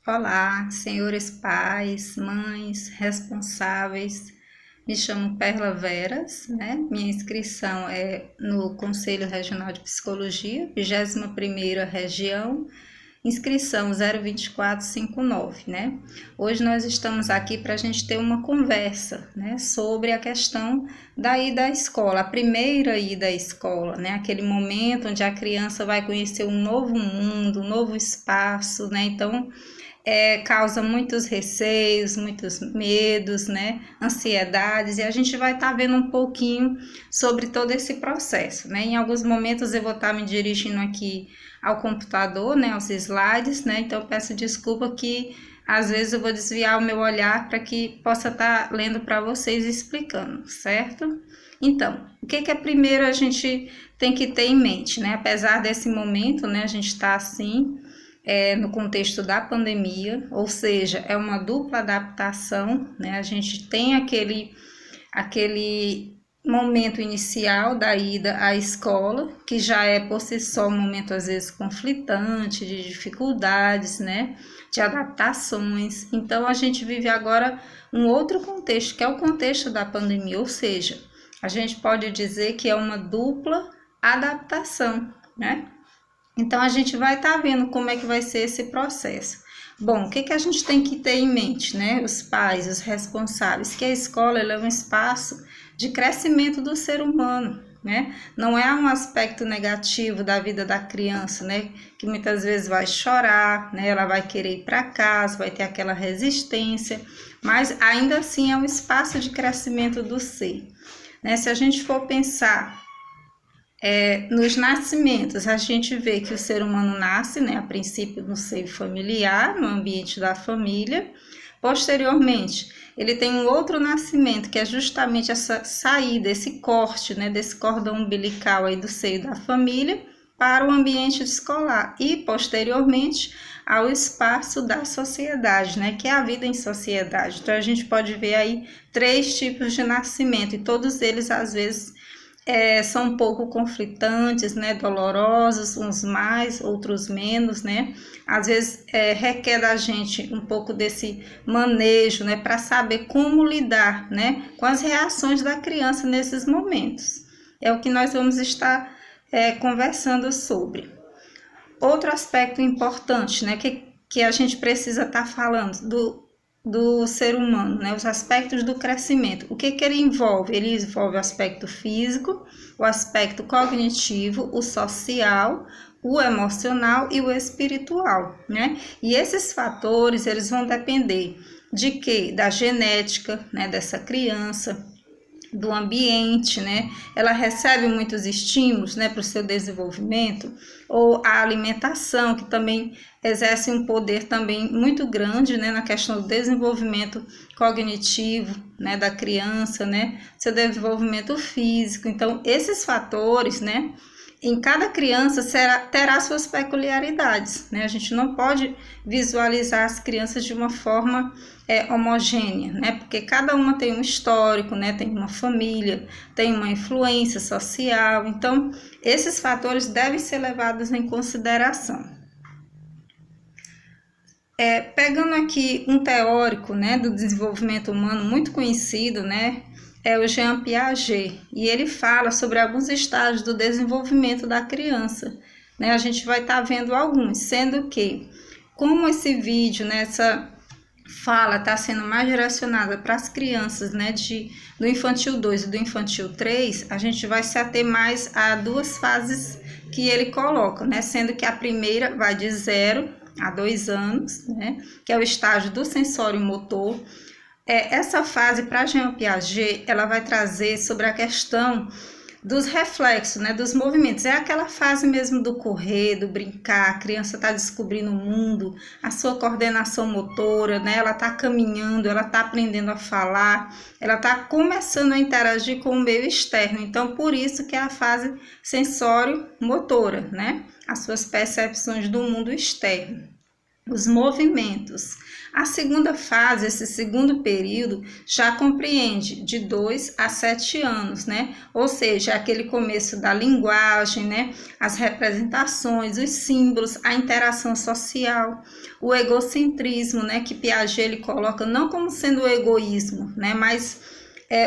Olá, senhores pais, mães, responsáveis. Me chamo Perla Veras, né? Minha inscrição é no Conselho Regional de Psicologia, 21ª Região, inscrição 02459, né? Hoje nós estamos aqui para a gente ter uma conversa, né, sobre a questão da ida à escola, a primeira ida à escola, né? Aquele momento onde a criança vai conhecer um novo mundo, um novo espaço, né? Então, causa muitos receios, muitos medos, né, ansiedades, e a gente vai estar vendo um pouquinho sobre todo esse processo, né. Em alguns momentos eu vou estar me dirigindo aqui ao computador, né, aos slides, né, então eu peço desculpa que às vezes eu vou desviar o meu olhar para que possa estar lendo para vocês e explicando, certo? Então, o que é primeiro a gente tem que ter em mente, né, apesar desse momento, né, a gente está assim, no contexto da pandemia, ou seja, é uma dupla adaptação, né? A gente tem aquele momento inicial da ida à escola, que já é por si só um momento às vezes conflitante, de dificuldades, né? De adaptações. Então a gente vive agora um outro contexto, que é o contexto da pandemia, ou seja, a gente pode dizer que é uma dupla adaptação, né? Então, a gente vai estar vendo como é que vai ser esse processo. Bom, o que a gente tem que ter em mente, né? Os pais, os responsáveis, que a escola ela é um espaço de crescimento do ser humano, né? Não é um aspecto negativo da vida da criança, né? Que muitas vezes vai chorar, né? Ela vai querer ir para casa, vai ter aquela resistência, mas ainda assim é um espaço de crescimento do ser, né? Se a gente for pensar nos nascimentos, a gente vê que o ser humano nasce, né, a princípio no seio familiar, no ambiente da família. Posteriormente, ele tem um outro nascimento, que é justamente essa saída, esse corte, né, desse cordão umbilical aí do seio da família para o ambiente escolar e, posteriormente, ao espaço da sociedade, né, que é a vida em sociedade. Então, a gente pode ver aí 3 tipos de nascimento e todos eles, às vezes, são um pouco conflitantes, né, dolorosos, uns mais, outros menos, né, às vezes requer da gente um pouco desse manejo, né, para saber como lidar, né, com as reações da criança nesses momentos. É o que nós vamos estar conversando sobre. Outro aspecto importante, né, que a gente precisa estar falando do ser humano, né? Os aspectos do crescimento. O que ele envolve? Ele envolve o aspecto físico, o aspecto cognitivo, o social, o emocional e o espiritual, né? E esses fatores, eles vão depender de quê? Da genética, né, dessa criança, do ambiente, né? Ela recebe muitos estímulos, né, para o seu desenvolvimento, ou a alimentação, que também exerce um poder também muito grande, né, na questão do desenvolvimento cognitivo, né, da criança, né, seu desenvolvimento físico. Então, esses fatores, né, em cada criança terá suas peculiaridades, né? A gente não pode visualizar as crianças de uma forma homogênea, né? Porque cada uma tem um histórico, né? Tem uma família, tem uma influência social. Então, esses fatores devem ser levados em consideração. Pegando aqui um teórico, né, do desenvolvimento humano muito conhecido, né, é o Jean Piaget, e ele fala sobre alguns estágios do desenvolvimento da criança, né? A gente vai estar vendo alguns, sendo que, como esse vídeo, né, essa fala está sendo mais direcionada para as crianças, né, do infantil 2 e do infantil 3, a gente vai se ater mais a 2 fases que ele coloca, né, sendo que a primeira vai de 0 a 2 anos, né, que é o estágio do sensório motor. Essa fase, para Jean Piaget, ela vai trazer sobre a questão dos reflexos, né, dos movimentos. É aquela fase mesmo do correr, do brincar, a criança está descobrindo o mundo, a sua coordenação motora, né, ela está caminhando, ela está aprendendo a falar, ela está começando a interagir com o meio externo. Então, por isso que é a fase sensório-motora, né, as suas percepções do mundo externo. os movimentos. A segunda fase, esse segundo período, já compreende de 2 a 7 anos, né? Ou seja, aquele começo da linguagem, né? As representações, os símbolos, a interação social, o egocentrismo, né? Que Piaget ele coloca não como sendo o egoísmo, né? Mas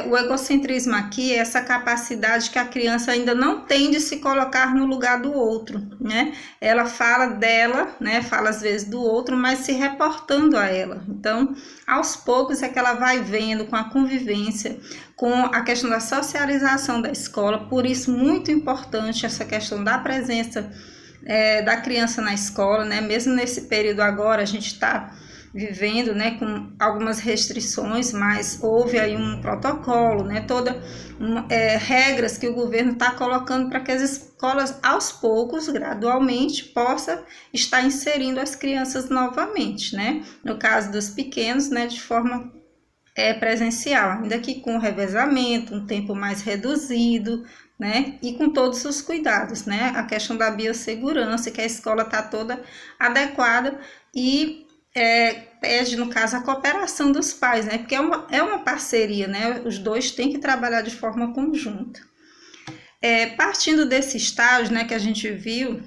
o egocentrismo aqui é essa capacidade que a criança ainda não tem de se colocar no lugar do outro, né? Ela fala dela, né? Fala às vezes do outro, mas se reportando a ela. Então, aos poucos é que ela vai vendo com a convivência, com a questão da socialização da escola. Por isso, muito importante essa questão da presença da criança na escola, né? Mesmo nesse período agora, a gente está vivendo, né, com algumas restrições, mas houve aí um protocolo, né, regras que o governo está colocando para que as escolas, aos poucos, gradualmente, possam estar inserindo as crianças novamente, né, no caso dos pequenos, né, de forma presencial, ainda que com revezamento, um tempo mais reduzido, né, e com todos os cuidados, né, a questão da biossegurança, que a escola está toda adequada e pede, no caso, a cooperação dos pais, né? Porque é uma parceria, né? Os dois têm que trabalhar de forma conjunta. Partindo desse estágio, né, que a gente viu,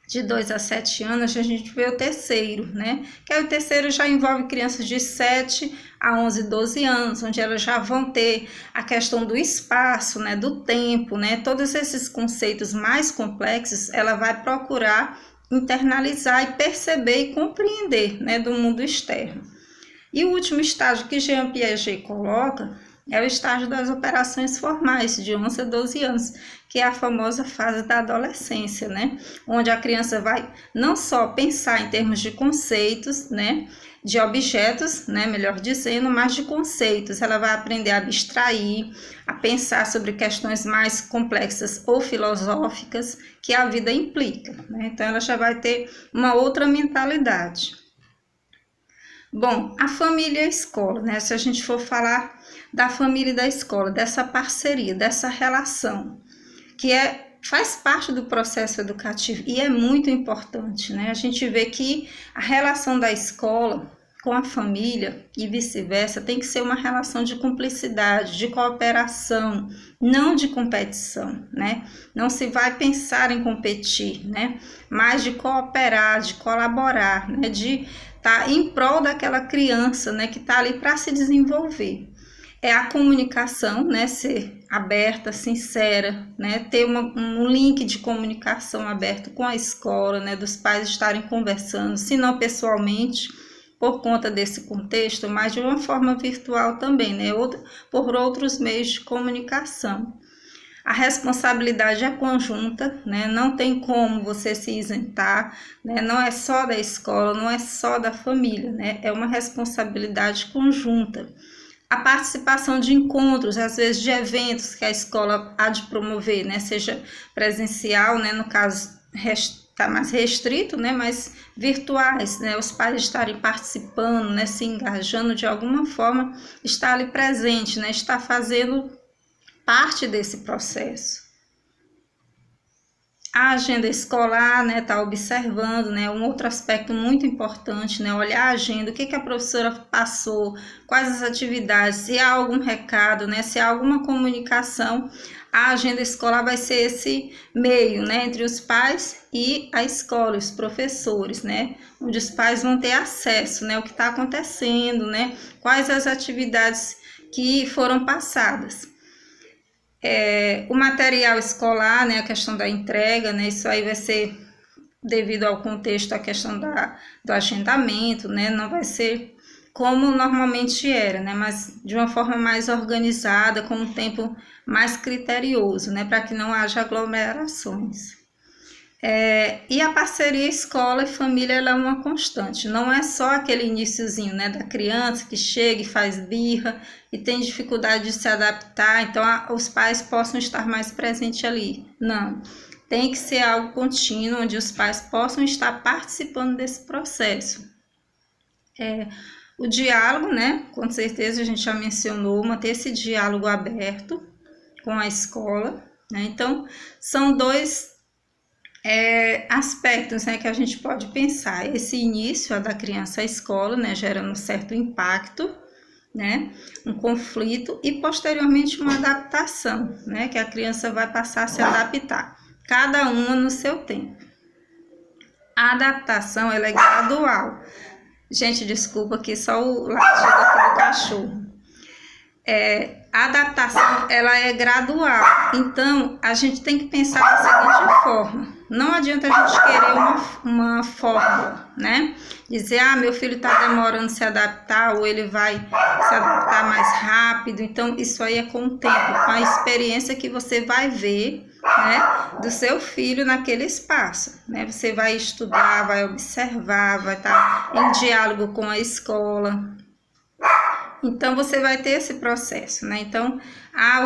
de 2 a 7 anos, a gente vê o terceiro, né? Que aí o terceiro já envolve crianças de 7 a 11, 12 anos, onde elas já vão ter a questão do espaço, né? Do tempo, né? Todos esses conceitos mais complexos, ela vai procurar internalizar e perceber e compreender, né, do mundo externo. E o último estágio que Jean Piaget coloca é o estágio das operações formais, de 11 a 12 anos, que é a famosa fase da adolescência, né, onde a criança vai não só pensar em termos de conceitos, né, de objetos, né, melhor dizendo, mas de conceitos. Ela vai aprender a abstrair, a pensar sobre questões mais complexas ou filosóficas que a vida implica, né? Então ela já vai ter uma outra mentalidade. Bom, a família e a escola, né? Se a gente for falar da família e da escola, dessa parceria, dessa relação, que faz parte do processo educativo e é muito importante, né? A gente vê que a relação da escola com a família e vice-versa tem que ser uma relação de cumplicidade, de cooperação, não de competição, né? Não se vai pensar em competir, né? Mas de cooperar, de colaborar, né? De estar em prol daquela criança, né? Que está ali para se desenvolver. É a comunicação, né, ser aberta, sincera, né, ter um link de comunicação aberto com a escola, né, dos pais estarem conversando, se não pessoalmente, por conta desse contexto, mas de uma forma virtual também, né, por outros meios de comunicação. A responsabilidade é conjunta, né, não tem como você se isentar, né, não é só da escola, não é só da família, né, é uma responsabilidade conjunta. A participação de encontros, às vezes de eventos que a escola há de promover, né? Seja presencial, né? No caso está mais restrito, né? Mas virtuais, né? Os pais estarem participando, né? Se engajando de alguma forma, estar ali presente, né? Estar fazendo parte desse processo. A agenda escolar, né, tá observando, né, um outro aspecto muito importante, né, olhar a agenda, o que a professora passou, quais as atividades, se há algum recado, né, se há alguma comunicação, a agenda escolar vai ser esse meio, né, entre os pais e a escola, os professores, né, onde os pais vão ter acesso, né, o que está acontecendo, né, quais as atividades que foram passadas. O material escolar, né, a questão da entrega, né, isso aí vai ser devido ao contexto, a questão do agendamento, né, não vai ser como normalmente era, né, mas de uma forma mais organizada, com um tempo mais criterioso, né, para que não haja aglomerações. E a parceria escola e família ela é uma constante, não é só aquele iniciozinho, né, da criança que chega e faz birra e tem dificuldade de se adaptar, então os pais possam estar mais presentes ali. Não, tem que ser algo contínuo, onde os pais possam estar participando desse processo. O diálogo, né, com certeza a gente já mencionou, manter esse diálogo aberto com a escola, né, então são dois aspectos, né, que a gente pode pensar. Esse início da criança à escola, né, gerando um certo impacto, né, um conflito e posteriormente uma adaptação, né, que a criança vai passar a se adaptar, cada uma no seu tempo. A adaptação, ela é gradual. Gente, desculpa aqui, só o latido aqui do cachorro. A adaptação, ela é gradual, então a gente tem que pensar da seguinte forma: não adianta a gente querer uma fórmula, né? Dizer, meu filho está demorando a se adaptar, ou ele vai se adaptar mais rápido. Então isso aí é com o tempo, com a experiência que você vai ver, né, do seu filho naquele espaço, né? Você vai estudar, vai observar, vai estar em diálogo com a escola. Então, você vai ter esse processo, né? Então,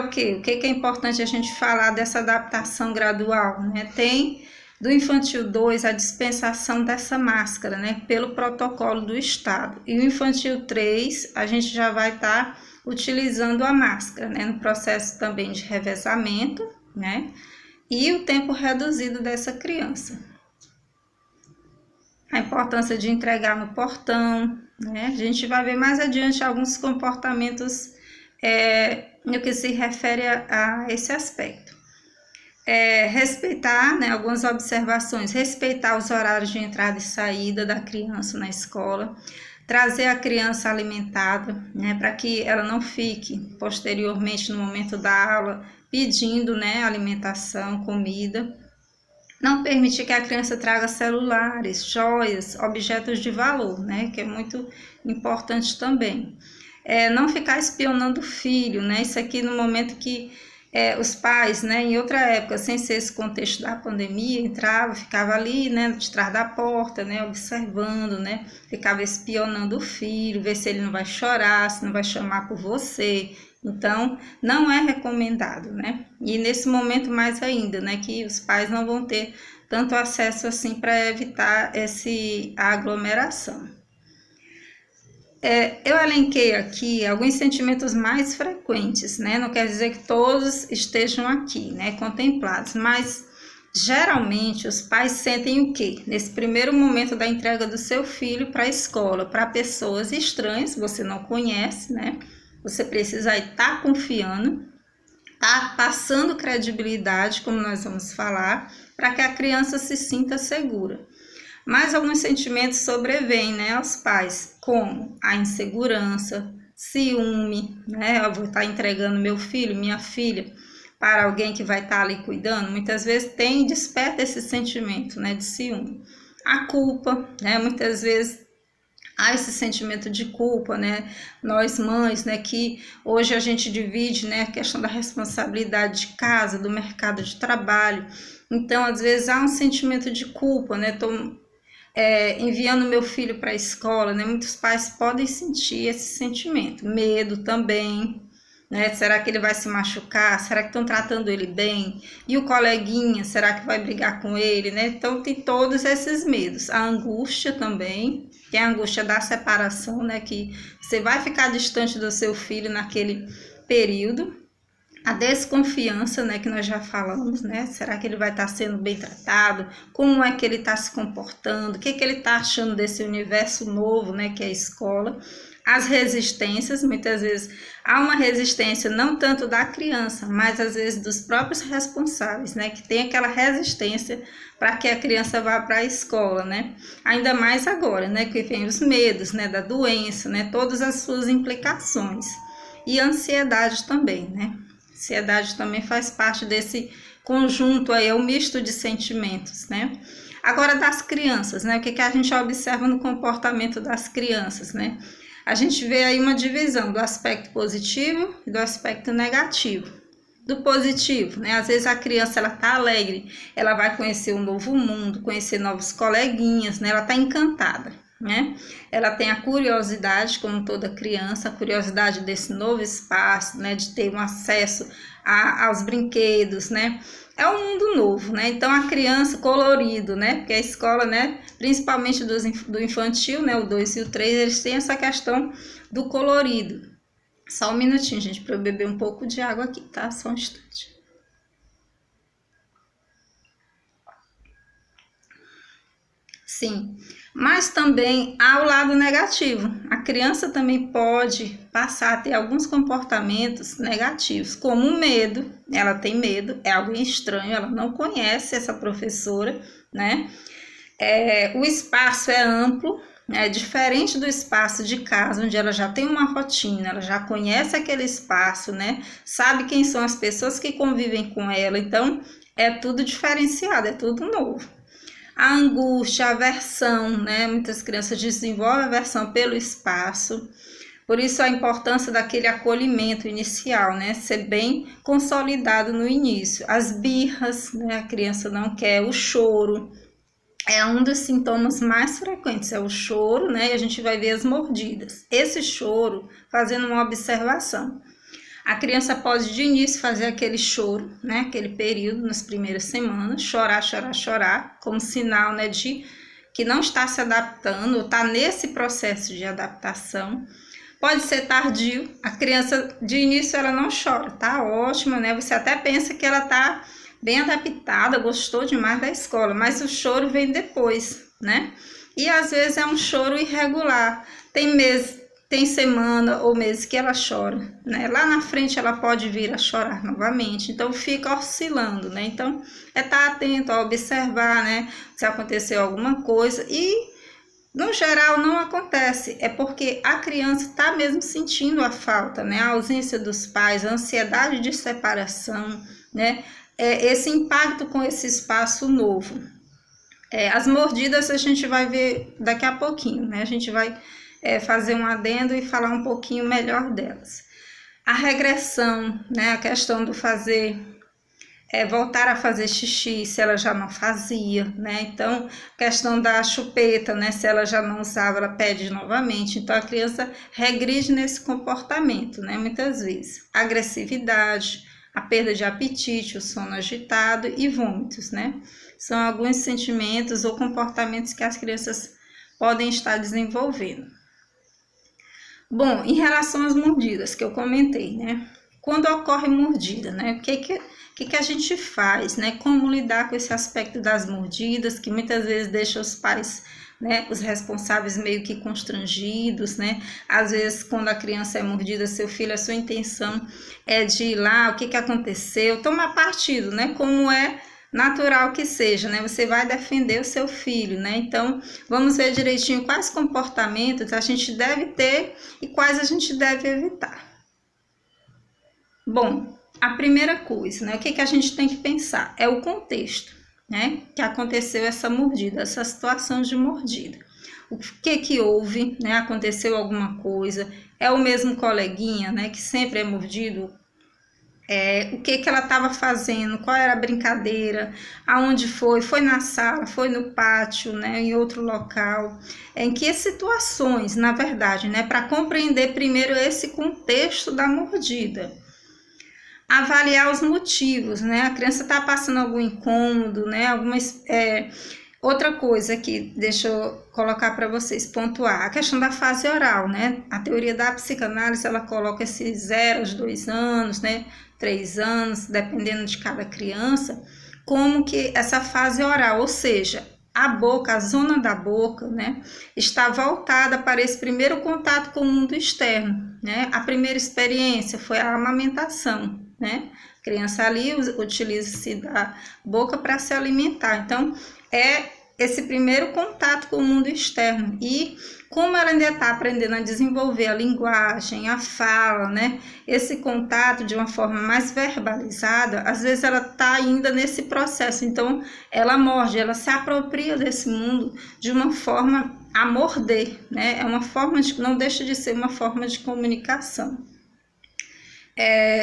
o que é importante a gente falar dessa adaptação gradual, né? Tem do infantil 2 a dispensação dessa máscara, né? Pelo protocolo do Estado. E o infantil 3, a gente já vai estar utilizando a máscara, né? No processo também de revezamento, né? E o tempo reduzido dessa criança. A importância de entregar no portão, né? A gente vai ver mais adiante alguns comportamentos no que se refere a esse aspecto. Respeitar, né, algumas observações, respeitar os horários de entrada e saída da criança na escola, trazer a criança alimentada, né, para que ela não fique posteriormente no momento da aula pedindo, né, alimentação, comida. Não permitir que a criança traga celulares, joias, objetos de valor, né? Que é muito importante também. Não ficar espionando o filho, né? Isso aqui no momento que os pais, né, em outra época, sem ser esse contexto da pandemia, entrava, ficava ali, né, de trás da porta, né, observando, né, ficava espionando o filho, ver se ele não vai chorar, se não vai chamar por você. Então, não é recomendado, né? E nesse momento mais ainda, né, que os pais não vão ter tanto acesso assim para evitar a aglomeração. Eu elenquei aqui alguns sentimentos mais frequentes, né? Não quer dizer que todos estejam aqui, né, contemplados, mas geralmente os pais sentem o quê? Nesse primeiro momento da entrega do seu filho para a escola, para pessoas estranhas, você não conhece, né? Você precisa estar confiando, tá passando credibilidade, como nós vamos falar, para que a criança se sinta segura. Mas alguns sentimentos sobrevêm, né, aos pais, como a insegurança, ciúme, né? Eu vou estar entregando meu filho, minha filha, para alguém que vai estar ali cuidando. Muitas vezes desperta esse sentimento, né, de ciúme. A culpa, né? Muitas vezes há esse sentimento de culpa, né? Nós mães, né, que hoje a gente divide, né, a questão da responsabilidade de casa, do mercado de trabalho. Então, às vezes há um sentimento de culpa, né? Enviando meu filho para a escola, né? Muitos pais podem sentir esse sentimento. Medo também, né? Será que ele vai se machucar? Será que estão tratando ele bem? E o coleguinha, será que vai brigar com ele, né? Então tem todos esses medos. A angústia também, que é a angústia da separação, né? Que você vai ficar distante do seu filho naquele período. A desconfiança, né, que nós já falamos, né? Será que ele vai estar sendo bem tratado? Como é que ele está se comportando? O que ele está achando desse universo novo, né, que é a escola? As resistências, muitas vezes há uma resistência não tanto da criança, mas às vezes dos próprios responsáveis, né, que tem aquela resistência para que a criança vá para a escola, né? Ainda mais agora, né, que vem os medos, né, da doença, né, todas as suas implicações. E ansiedade também, né? Ansiedade também faz parte desse conjunto aí, é um misto de sentimentos, né? Agora, das crianças, né? O que a gente observa no comportamento das crianças, né? A gente vê aí uma divisão do aspecto positivo e do aspecto negativo. Do positivo, né? Às vezes a criança, ela tá alegre, ela vai conhecer um novo mundo, conhecer novos coleguinhas, né? Ela tá encantada, né? Ela tem a curiosidade, como toda criança, a curiosidade desse novo espaço, né? De ter um acesso aos brinquedos, né? É um mundo novo, né? Então a criança, colorido, né? Porque a escola, né? Principalmente do infantil, né? O 2 e o 3, eles têm essa questão do colorido. Só um minutinho, gente, para eu beber um pouco de água aqui, tá? Só um instante. Sim, mas também há o lado negativo. A criança também pode passar a ter alguns comportamentos negativos, como o medo. Ela tem medo, é algo estranho, ela não conhece essa professora, né? O espaço é amplo, é diferente do espaço de casa, onde ela já tem uma rotina, ela já conhece aquele espaço, né? Sabe quem são as pessoas que convivem com ela, então é tudo diferenciado, é tudo novo. A angústia, a aversão, né? Muitas crianças desenvolvem aversão pelo espaço. Por isso a importância daquele acolhimento inicial, né? Ser bem consolidado no início. As birras, né? A criança não quer, o choro. É um dos sintomas mais frequentes, é o choro, né? E a gente vai ver as mordidas. Esse choro, fazendo uma observação. A criança pode de início fazer aquele choro, né? Aquele período nas primeiras semanas, chorar, chorar, chorar, como sinal, né, de que não está se adaptando, ou está nesse processo de adaptação. Pode ser tardio, a criança de início ela não chora, tá ótima, né? Você até pensa que ela tá bem adaptada, gostou demais da escola, mas o choro vem depois, né? E às vezes é um choro irregular, tem mês, tem semana ou meses que ela chora, né? Lá na frente ela pode vir a chorar novamente, então fica oscilando, né? Então é estar atento a observar, né? Se aconteceu alguma coisa e no geral não acontece, é porque a criança está mesmo sentindo a falta, né? A ausência dos pais, a ansiedade de separação, né? Esse impacto com esse espaço novo. As mordidas a gente vai ver daqui a pouquinho, né? A gente vai fazer um adendo e falar um pouquinho melhor delas. A regressão, né? A questão do fazer, voltar a fazer xixi se ela já não fazia, né? Então, a questão da chupeta, né? Se ela já não usava, ela pede novamente. Então, a criança regride nesse comportamento, né? Muitas vezes. Agressividade, a perda de apetite, o sono agitado e vômitos, né? São alguns sentimentos ou comportamentos que as crianças podem estar desenvolvendo. Bom, em relação às mordidas que eu comentei, né? Quando ocorre mordida, né? O que a gente faz, né? Como lidar com esse aspecto das mordidas, que muitas vezes deixa os pais, né, os responsáveis meio que constrangidos, né? Às vezes, quando a criança é mordida, seu filho, a sua intenção é de ir lá, o que aconteceu, tomar partido, né? Como é natural que seja, né? Você vai defender o seu filho, né? Então, vamos ver direitinho quais comportamentos a gente deve ter e quais a gente deve evitar. Bom, a primeira coisa, né? O que a gente tem que pensar? É o contexto, né? Que aconteceu essa mordida, essa situação de mordida. O que houve, né? Aconteceu alguma coisa? É o mesmo coleguinha, né? Que sempre é mordido? O que ela estava fazendo? Qual era a brincadeira? Aonde foi? Foi na sala? Foi no pátio, né? Em outro local? Em que situações, na verdade, né? Para compreender primeiro esse contexto da mordida. Avaliar os motivos, né? A criança está passando algum incômodo, né? Outra coisa que deixa eu colocar para vocês pontuar, a questão da fase oral, né? A teoria da psicanálise, ela coloca esses 0 aos 2 anos, né? 3 anos, dependendo de cada criança, como que essa fase oral, ou seja, a boca, a zona da boca, né? Está voltada para esse primeiro contato com o mundo externo, né? A primeira experiência foi a amamentação, né? A criança ali utiliza-se da boca para se alimentar. Então, é esse primeiro contato com o mundo externo. E como ela ainda está aprendendo a desenvolver a linguagem, a fala, né? Esse contato de uma forma mais verbalizada, às vezes ela está ainda nesse processo. Então, ela morde, ela se apropria desse mundo de uma forma a morder, né? É uma forma não deixa de ser uma forma de comunicação.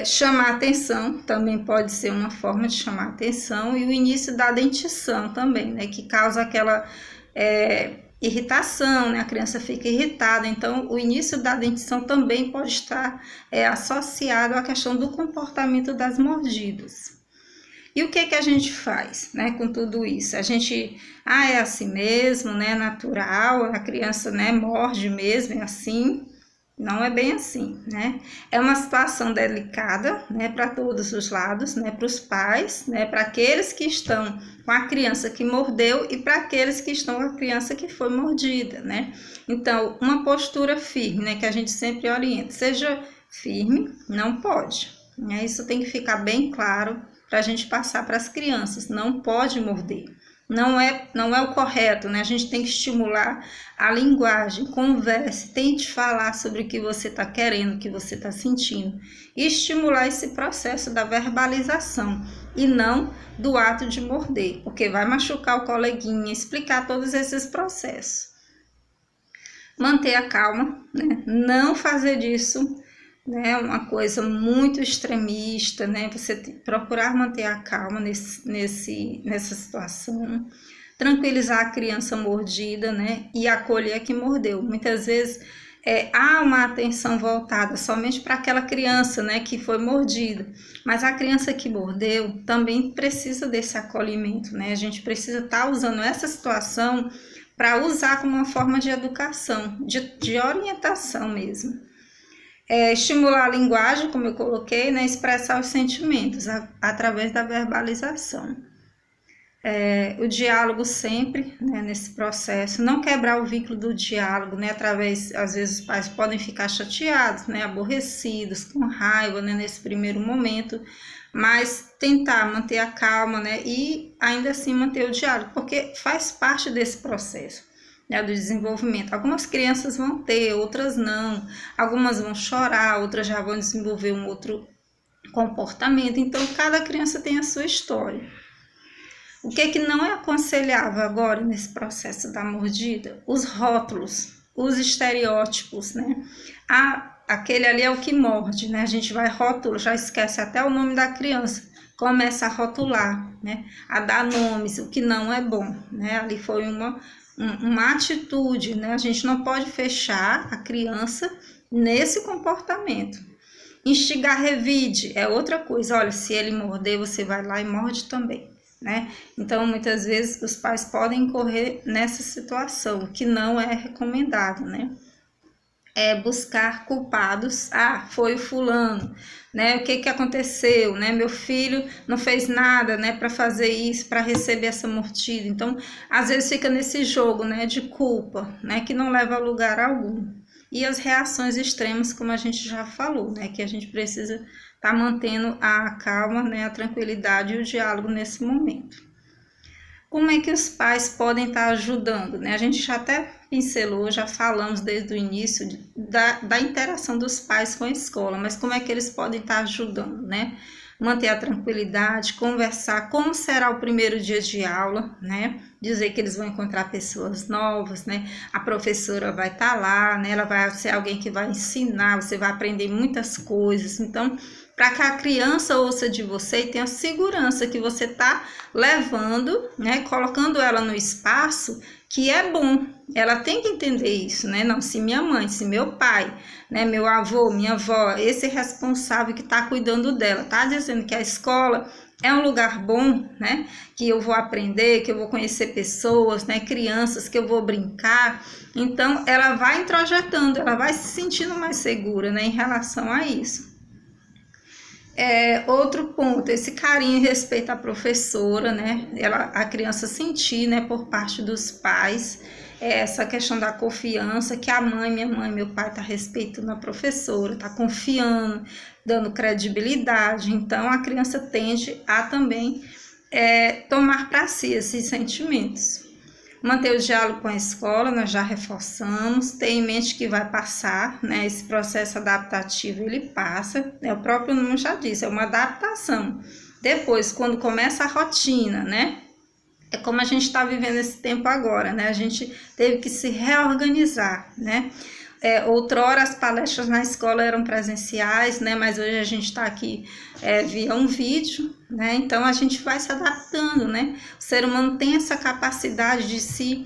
Chamar atenção também pode ser uma forma de chamar atenção, e o início da dentição também, né, que causa aquela irritação, né, a criança fica irritada. Então o início da dentição também pode estar associado à questão do comportamento das mordidas. E o que a gente faz, né, com tudo isso? A gente, é assim mesmo, né, natural, a criança, né, morde mesmo, é assim. Não é bem assim, né? É uma situação delicada, né, para todos os lados, né, para os pais, né, para aqueles que estão com a criança que mordeu e para aqueles que estão com a criança que foi mordida, né? Então, uma postura firme, né, que a gente sempre orienta, seja firme, não pode, né? Isso tem que ficar bem claro para a gente passar para as crianças, não pode morder. Não é o correto, né? A gente tem que estimular a linguagem, converse, tente falar sobre o que você está querendo, o que você está sentindo. E estimular esse processo da verbalização e não do ato de morder, porque vai machucar o coleguinha, explicar todos esses processos. Manter a calma, né? Não fazer disso, né, uma coisa muito extremista, né? Você procurar manter a calma nessa situação, tranquilizar a criança mordida, né? E acolher a que mordeu. Muitas vezes há uma atenção voltada somente para aquela criança, né, que foi mordida, mas a criança que mordeu também precisa desse acolhimento, né? A gente precisa estar usando essa situação para usar como uma forma de educação, de orientação mesmo. Estimular a linguagem, como eu coloquei, né, expressar os sentimentos através da verbalização. O diálogo sempre, né, nesse processo, não quebrar o vínculo do diálogo, né, às vezes os pais podem ficar chateados, né, aborrecidos, com raiva, né, nesse primeiro momento, mas tentar manter a calma, né, e ainda assim manter o diálogo, porque faz parte desse processo, né, do desenvolvimento. Algumas crianças vão ter, outras não, algumas vão chorar, outras já vão desenvolver um outro comportamento, então cada criança tem a sua história. O que não é aconselhável agora nesse processo da mordida? Os rótulos, os estereótipos, né? Aquele ali é o que morde, né? A gente vai rotular, já esquece até o nome da criança, começa a rotular, né? A dar nomes, o que não é bom, né? Ali foi uma atitude, né? A gente não pode fechar a criança nesse comportamento. Instigar revide é outra coisa. Olha, se ele morder, você vai lá e morde também, né? Então, muitas vezes, os pais podem incorrer nessa situação, que não é recomendado, né? Buscar culpados. Foi o fulano, né? O que aconteceu, né? Meu filho não fez nada, né, para fazer isso, para receber essa mordida. Então, às vezes fica nesse jogo, né, de culpa, né, que não leva a lugar algum. E as reações extremas, como a gente já falou, né, que a gente precisa estar mantendo a calma, né, a tranquilidade e o diálogo nesse momento. Como é que os pais podem estar ajudando, né? A gente já até pincelou, já falamos desde o início da interação dos pais com a escola, mas como é que eles podem estar ajudando, né? Manter a tranquilidade, conversar como será o primeiro dia de aula, né? Dizer que eles vão encontrar pessoas novas, né? A professora vai estar lá, né? Ela vai ser alguém que vai ensinar, você vai aprender muitas coisas. Então, para que a criança ouça de você e tenha segurança que você está levando, né? Colocando ela no espaço que é bom. Ela tem que entender isso, né? Não, se minha mãe, se meu pai, né, meu avô, minha avó, esse responsável que está cuidando dela, tá dizendo que a escola é um lugar bom, né, que eu vou aprender, que eu vou conhecer pessoas, né, crianças, que eu vou brincar, então ela vai introjetando, ela vai se sentindo mais segura, né, em relação a isso. Outro ponto, esse carinho e respeito à professora, né, a criança sentir, né, por parte dos pais, essa questão da confiança, que a minha mãe, meu pai tá respeitando a professora, tá confiando, dando credibilidade, então a criança tende a também tomar para si esses sentimentos. Manter o diálogo com a escola, nós já reforçamos, ter em mente que vai passar, né? Esse processo adaptativo, ele passa, né? O próprio nome já disse, é uma adaptação. Depois, quando começa a rotina, né? É como a gente está vivendo esse tempo agora, né? A gente teve que se reorganizar, né? Outrora as palestras na escola eram presenciais, né? Mas hoje a gente está aqui via um vídeo, né? Então a gente vai se adaptando, né? O ser humano tem essa capacidade de se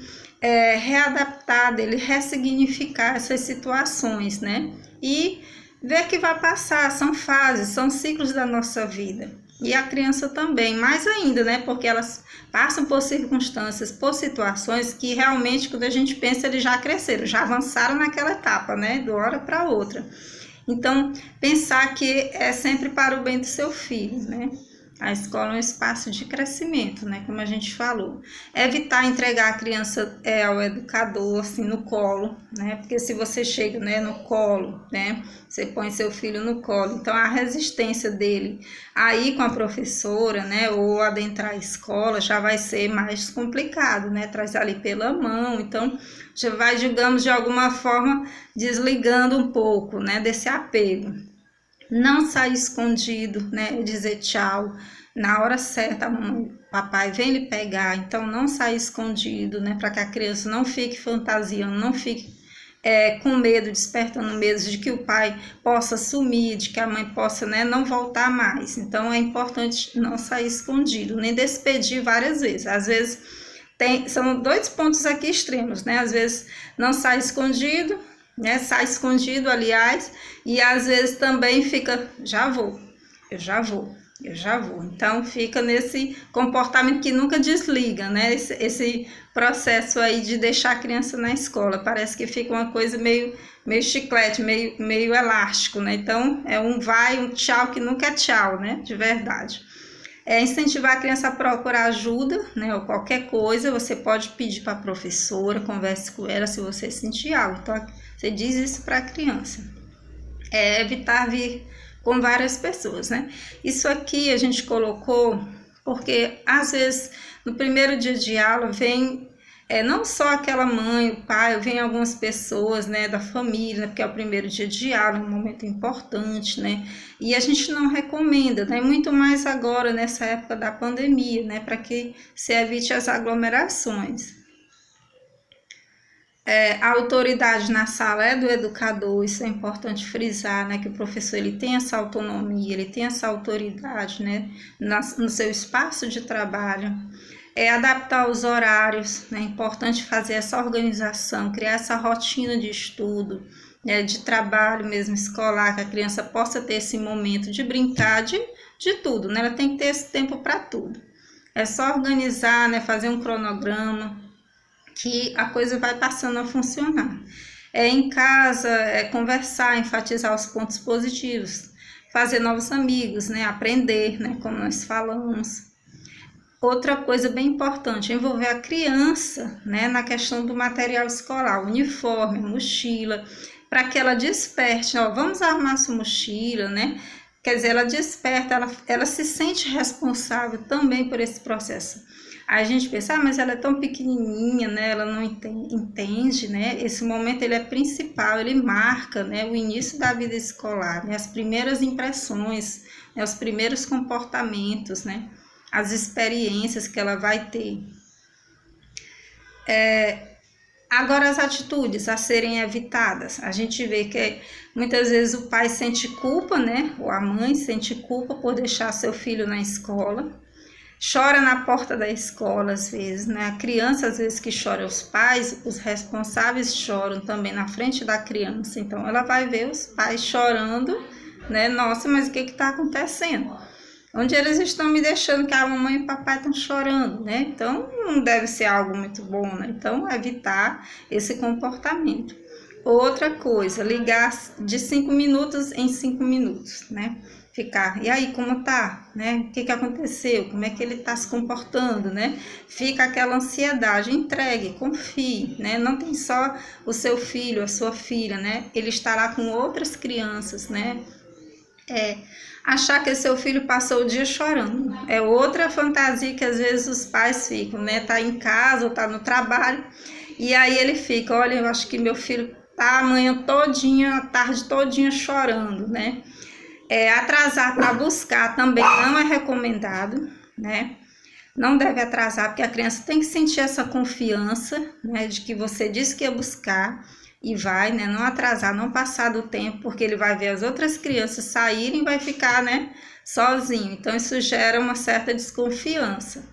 readaptar, dele ressignificar essas situações, né? E ver que vai passar, são fases, são ciclos da nossa vida. E a criança também, mais ainda, né? Porque elas passam por circunstâncias, por situações que realmente, quando a gente pensa, eles já cresceram, já avançaram naquela etapa, né? De uma hora para outra. Então, pensar que é sempre para o bem do seu filho, né? A escola é um espaço de crescimento, né? Como a gente falou. Evitar entregar a criança ao educador, assim, no colo, né? Porque se você chega, né, no colo, né? Você põe seu filho no colo. Então, a resistência dele a ir com a professora, né? Ou adentrar a escola já vai ser mais complicado, né? Traz ali pela mão. Então, já vai, digamos, de alguma forma, desligando um pouco, né? Desse apego. Não sair escondido, né? Dizer tchau. Na hora certa, a mamãe, papai vem lhe pegar. Então, não sair escondido, né? Para que a criança não fique fantasiando, não fique com medo, despertando medo de que o pai possa sumir, de que a mãe possa, né, não voltar mais. Então, é importante não sair escondido, nem despedir várias vezes. Às vezes, são dois pontos aqui extremos, né? Às vezes, não sai escondido, né? Sai escondido, aliás, e às vezes também fica, já vou, eu já vou. Então, fica nesse comportamento que nunca desliga, né? Esse processo aí de deixar a criança na escola. Parece que fica uma coisa meio chiclete, meio elástico, né? Então, é um vai, um tchau que nunca é tchau, né? De verdade. Incentivar a criança a procurar ajuda, né? Ou qualquer coisa, você pode pedir para a professora, converse com ela se você sentir algo. Então, você diz isso para a criança. Evitar vir com várias pessoas, né? Isso aqui a gente colocou porque, às vezes, no primeiro dia de aula vem não só aquela mãe, o pai, vem algumas pessoas, né, da família, né, porque é o primeiro dia de aula, um momento importante, né? E a gente não recomenda, né? Muito mais agora, nessa época da pandemia, né? Para que se evite as aglomerações. A autoridade na sala é do educador, isso é importante frisar, né, que o professor ele tem essa autonomia, ele tem essa autoridade, né, no seu espaço de trabalho. Adaptar os horários, né, é importante fazer essa organização, criar essa rotina de estudo, né, de trabalho mesmo escolar, que a criança possa ter esse momento de brincar de tudo, né, ela tem que ter esse tempo para tudo. É só organizar, né, fazer um cronograma, que a coisa vai passando a funcionar. Em casa, conversar, enfatizar os pontos positivos, fazer novos amigos, né? Aprender, né? Como nós falamos. Outra coisa bem importante, envolver a criança, né? Na questão do material escolar, uniforme, mochila, para que ela desperte, ó, vamos arrumar sua mochila, né? Quer dizer, ela desperta, ela se sente responsável também por esse processo. A gente pensa, mas ela é tão pequenininha, né? Ela não entende, né? Esse momento ele é principal, ele marca, né, o início da vida escolar, né? As primeiras impressões, né, os primeiros comportamentos, né? As experiências que ela vai ter. Agora, as atitudes a serem evitadas. A gente vê que muitas vezes o pai sente culpa, né? Ou a mãe sente culpa por deixar seu filho na escola. Chora na porta da escola, às vezes, né? A criança, às vezes, que chora, os pais, os responsáveis choram também na frente da criança. Então, ela vai ver os pais chorando, né? Nossa, mas o que está acontecendo? Onde eles estão me deixando que a mamãe e o papai estão chorando, né? Então, não deve ser algo muito bom, né? Então, evitar esse comportamento. Outra coisa, ligar de 5 minutos em 5 minutos, né? Ficar, e aí, como tá, né? O que aconteceu? Como é que ele tá se comportando, né? Fica aquela ansiedade, entregue, confie, né? Não tem só o seu filho, a sua filha, né? Ele está lá com outras crianças, né? Achar que seu filho passou o dia chorando. É outra fantasia que às vezes os pais ficam, né? Tá em casa ou tá no trabalho, e aí ele fica, olha, eu acho que meu filho tá a manhã todinha, a tarde todinha chorando, né? Atrasar para buscar também não é recomendado, né? Não deve atrasar, porque a criança tem que sentir essa confiança, né? De que você disse que ia buscar e vai, né? Não atrasar, não passar do tempo, porque ele vai ver as outras crianças saírem e vai ficar, né? Sozinho. Então, isso gera uma certa desconfiança.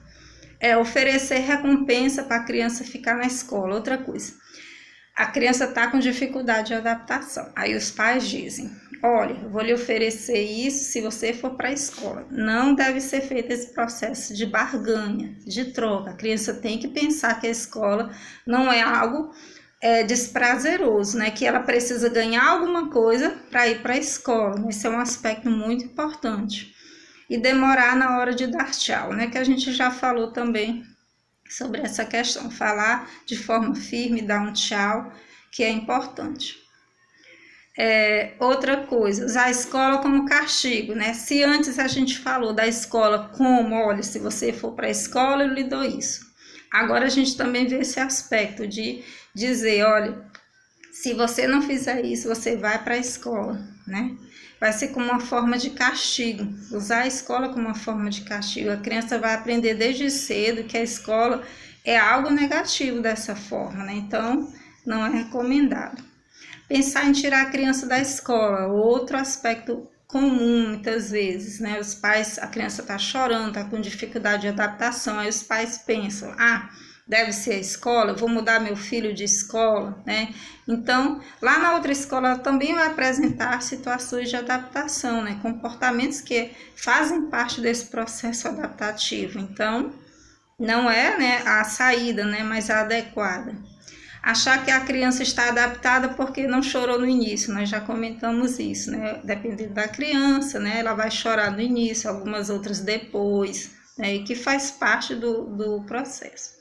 Oferecer recompensa para a criança ficar na escola, outra coisa. A criança está com dificuldade de adaptação. Aí os pais dizem, olha, eu vou lhe oferecer isso se você for para a escola. Não deve ser feito esse processo de barganha, de troca. A criança tem que pensar que a escola não é algo desprazeroso, né? Que ela precisa ganhar alguma coisa para ir para a escola. Esse é um aspecto muito importante. E demorar na hora de dar tchau, né? Que a gente já falou também sobre essa questão. Falar de forma firme, dar um tchau, que é importante. Outra coisa, usar a escola como castigo, né? Se antes a gente falou da escola como, olha, se você for para a escola, eu lhe dou isso. Agora a gente também vê esse aspecto de dizer, olha, se você não fizer isso, você vai para a escola, né? Vai ser como uma forma de castigo, usar a escola como uma forma de castigo. A criança vai aprender desde cedo que a escola é algo negativo dessa forma, né? Então, não é recomendado. Pensar em tirar a criança da escola, outro aspecto comum muitas vezes, né? Os pais, a criança está chorando, está com dificuldade de adaptação, aí os pais pensam, deve ser a escola, eu vou mudar meu filho de escola, né? Então, lá na outra escola também vai apresentar situações de adaptação, né? Comportamentos que fazem parte desse processo adaptativo. Então, não é, né, a saída, né, mas a adequada. Achar que a criança está adaptada porque não chorou no início, nós já comentamos isso, né? Dependendo da criança, né? Ela vai chorar no início, algumas outras depois, né? E que faz parte do processo.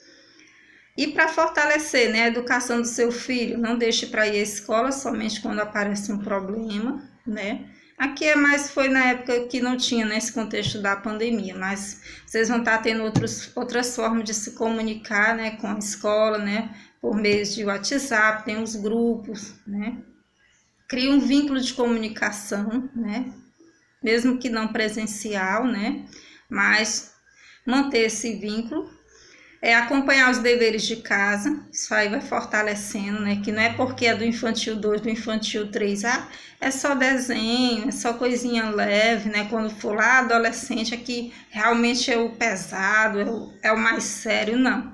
E para fortalecer, né, a educação do seu filho, não deixe para ir à escola somente quando aparece um problema, né? Aqui foi na época que não tinha nesse contexto da pandemia, mas vocês vão estar tendo outras formas de se comunicar, né, com a escola, né, por meio de WhatsApp, tem os grupos, né? Cria um vínculo de comunicação, né? Mesmo que não presencial, né? Mas manter esse vínculo. Acompanhar os deveres de casa, isso aí vai fortalecendo, né? Que não é porque é do infantil 2, do infantil 3, é só desenho, é só coisinha leve, né? Quando for lá adolescente, que realmente é o pesado, é o mais sério, não.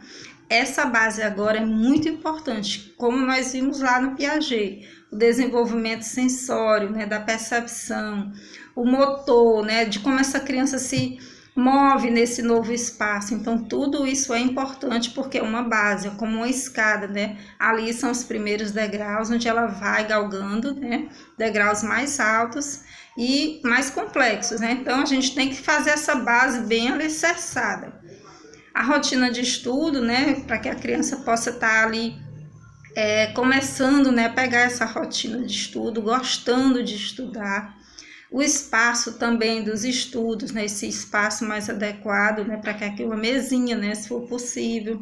Essa base agora é muito importante, como nós vimos lá no Piaget, o desenvolvimento sensório, né? Da percepção, o motor, né? De como essa criança se move nesse novo espaço. Então tudo isso é importante porque é uma base, é como uma escada, né? Ali são os primeiros degraus onde ela vai galgando, né? Degraus mais altos e mais complexos, né? Então a gente tem que fazer essa base bem alicerçada. A rotina de estudo, né? Para que a criança possa estar ali começando, né? A pegar essa rotina de estudo, gostando de estudar. O espaço também dos estudos, né? Esse espaço mais adequado, né? Para que aqui uma mesinha, né? Se for possível.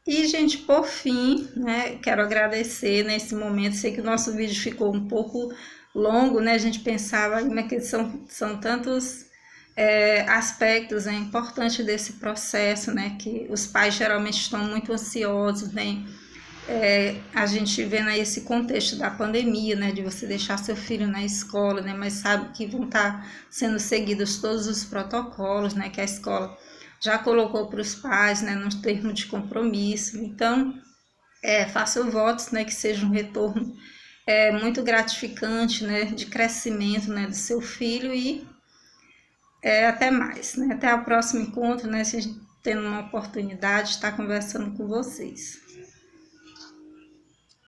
E, gente, por fim, né? Quero agradecer nesse momento. Sei que o nosso vídeo ficou um pouco longo, né? A gente pensava, né, que são tantos aspectos, né, importantes desse processo, né? Que os pais geralmente estão muito ansiosos, né? A gente vê, né, esse contexto da pandemia, né, de você deixar seu filho na escola, né, mas sabe que vão estar sendo seguidos todos os protocolos, né, que a escola já colocou para os pais, né, nos termos de compromisso. Então, façam votos, né, que seja um retorno muito gratificante, né, de crescimento, né, do seu filho e até mais, né, até o próximo encontro, né, se a gente tendo uma oportunidade de estar conversando com vocês.